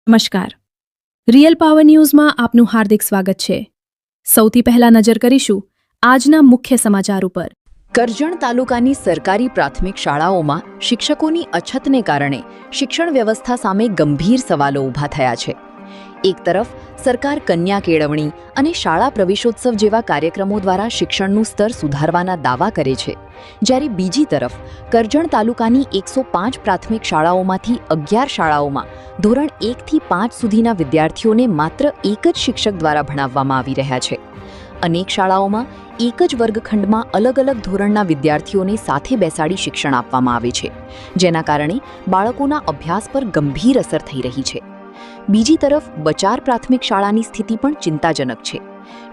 નમસ્કાર. Real power ન્યૂઝમાં આપનું હાર્દિક સ્વાગત છે. સૌથી પહેલા નજર કરીશું આજના મુખ્ય સમાચાર ઉપર. કરજણ તાલુકાની સરકારી પ્રાથમિક શાળાઓમાં શિક્ષકોની અછતને કારણે શિક્ષણ વ્યવસ્થા સામે ગંભીર સવાલો ઊભા થયા છે. એક તરફ સરકાર કન્યા કેળવણી અને શાળા પ્રવેશોત્સવ જેવા કાર્યક્રમો દ્વારા શિક્ષણનું સ્તર સુધારવાના દાવા કરે છે, જ્યારે બીજી તરફ કરજણ તાલુકાની 105 પ્રાથમિક શાળાઓમાંથી 11 શાળાઓમાં ધોરણ 1 થી 5 સુધીના વિદ્યાર્થીઓને માત્ર એક જ શિક્ષક દ્વારા ભણાવવામાં આવી રહ્યા છે. અનેક શાળાઓમાં એક જ વર્ગખંડમાં અલગ અલગ ધોરણના વિદ્યાર્થીઓને સાથે બેસાડી શિક્ષણ આપવામાં આવે છે, જેના કારણે બાળકોના અભ્યાસ પર ગંભીર અસર થઈ રહી છે. બીજી તરફ બચાર પ્રાથમિક શાળાની સ્થિતિ પણ ચિંતાજનક છે.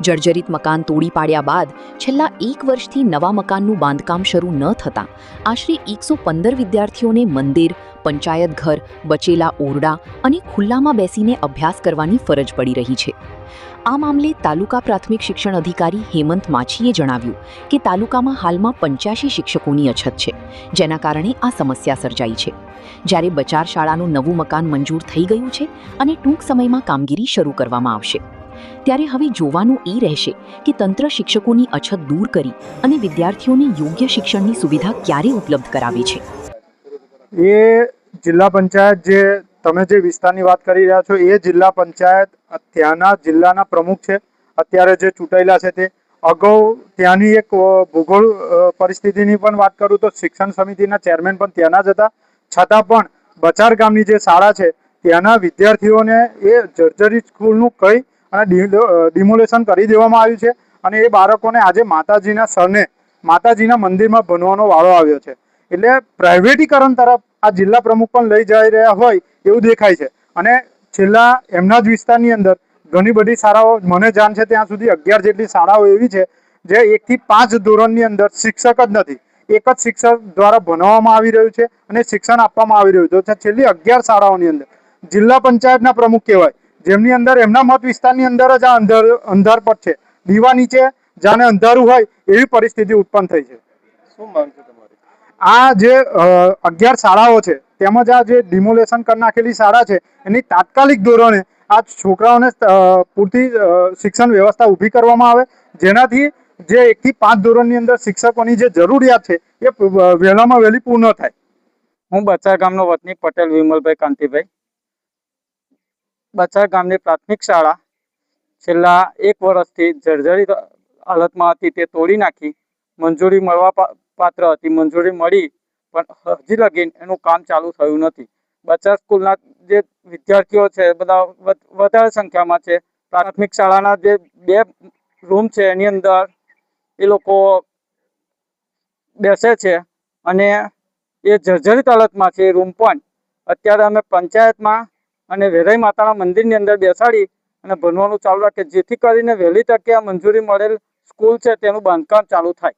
જર્જરિત મકાન તોડી પાડ્યા બાદ છેલ્લા 1 વર્ષથી નવા મકાનનું બાંધકામ શરૂ ન થતાં આશરે 115 વિદ્યાર્થીઓને મંદિર, પંચાયત ઘર, બચેલા ઓરડા અને ખુલ્લામાં બેસીને અભ્યાસ કરવાની ફરજ પડી રહી છે. આ મામલે તાલુકા પ્રાથમિક શિક્ષણ અધિકારી હેમંત માછીએ જણાવ્યું કે તાલુકામાં હાલમાં 85 શિક્ષકોની અછત છે, જેના કારણે આ સમસ્યા સર્જાઈ છે. જ્યારે બચાર શાળાનું નવું મકાન મંજૂર થઈ ગયું છે અને ટૂંક સમયમાં કામગીરી શરૂ કરવામાં આવશે, ત્યારે હવે જોવાનું એ રહેશે કે તંત્ર શિક્ષકોની અછત દૂર કરી અને વિદ્યાર્થીઓને યોગ્ય શિક્ષણની સુવિધા ક્યારે ઉપલબ્ધ કરાવે છે. એ જિલ્લા પંચાયત જે તમે જે વિસ્તારની વાત કરી રહ્યા છો, એ જિલ્લા પંચાયત ત્યાંના જિલ્લાના પ્રમુખ છે. અત્યારે જે ચૂંટાયેલા છે તે અગાઉ ત્યાંની એક ભૂગોળ પરિસ્થિતિની પણ વાત કરું તો શિક્ષણ સમિતિના ચેરમેન પણ ત્યાંના જ હતા. છતાં પણ બચાર ગામની જે શાળા છે ત્યાંના વિદ્યાર્થીઓને એ જર્જરિત સ્કૂલનું કહી અને ડિમોલેશન કરી દેવામાં આવ્યું છે અને એ બાળકોને આજે માતાજીના સરને માતાજીના મંદિરમાં ભણવાનો વારો આવ્યો છે. એટલે પ્રાઇવેટીકરણ તરફ આ જિલ્લા પ્રમુખ પણ લઈ જઈ રહ્યા હોય એવું દેખાય છે. અને છેલ્લા એમના જ વિસ્તારની અંદર ઘણી બધી શાળાઓ, મને જાણ છે ત્યાં સુધી 11 જેટલી શાળાઓ એવી છે જે 1 થી 5 ધોરણની અંદર શિક્ષક જ નથી, એક જ શિક્ષક દ્વારા ભણાવવામાં આવી રહ્યું છે અને શિક્ષણ આપવામાં આવી રહ્યું છે. છેલ્લી 11 શાળાઓની અંદર જિલ્લા પંચાયતના પ્રમુખ કહેવાય, જેમની અંદર એમના મત વિસ્તારની અંદર જ આ અંધારપટ છે. દીવા નીચે જાણે અંધારું હોય એવી પરિસ્થિતિ ઉત્પન્ન થઈ છે. શું માંગ છે તમારી? આ જે 11 શાળાઓ છે તેમજ આ જે ડિમોલેશન કરી નાખેલી શાળા છે એની તાત્કાલિક ધોરણે આ છોકરાઓને પૂરતી શિક્ષણ વ્યવસ્થા ઊભી કરવામાં આવે, જેનાથી જે 1 થી 5 ધોરણની અંદર શિક્ષકોની જે જરૂરિયાત છે એ વહેલામાં વહેલી પૂર્ણ થાય. હું બચાર ગામનો વતની પટેલ વિમલભાઈ કાંતિભાઈ. બચાર ગામની પ્રાથમિક શાળા છેલ્લા 1 વર્ષથી જર્જરિત હાલતમાં હતી, તે તોડી નાખી. મંજૂરી મળવા પાત્ર હતી, મંજૂરી મળી પણ હજી લગી એનું કામ ચાલુ થયું નથી. બચાર સ્કૂલના જે વિદ્યાર્થીઓ છે બધા વધારે સંખ્યામાં છે. પ્રાથમિક શાળાના જે 2 રૂમ છે એની અંદર એ લોકો બેસે છે અને એ જર્જરિત હાલતમાં છે. એ રૂમ પણ અત્યારે અમે પંચાયતમાં અને વેરાઈ માતાના મંદિરની અંદર બેસાડી અને ભણવાનું ચાલુ રાખીએ, જેથી કરીને વહેલી તકે આ મંજૂરી મળેલ સ્કૂલ છે તેનું બાંધકામ ચાલુ થાય.